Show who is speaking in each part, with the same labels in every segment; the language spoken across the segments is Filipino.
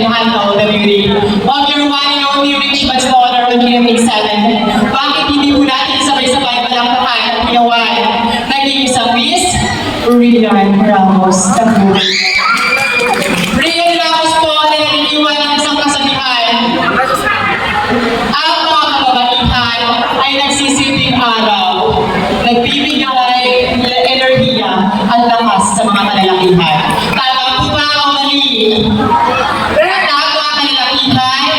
Speaker 1: Alejandro Damiri of your one and only Richmond Scholar on GMA 7. Bakit hindi po natin sabay-sabay palakpakan at pinawan naging isang Miss Rian Ramos Taguig. Rian Ramos po na naniniwan ng isang kasabihan. Ang mga kababaihan ay nagsisilbing araw, nagbibigay enerhiya at lakas sa mga malalakihan. Tama po ba o mali? At ang mga malalakihan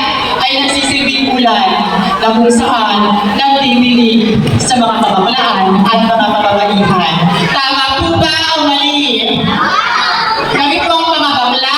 Speaker 1: ay nagsisilbing ulan na kung saan nagdidilig sa mga kabablaan at mga kababaihan. Tama po ba o mali? Kami pong mga bakla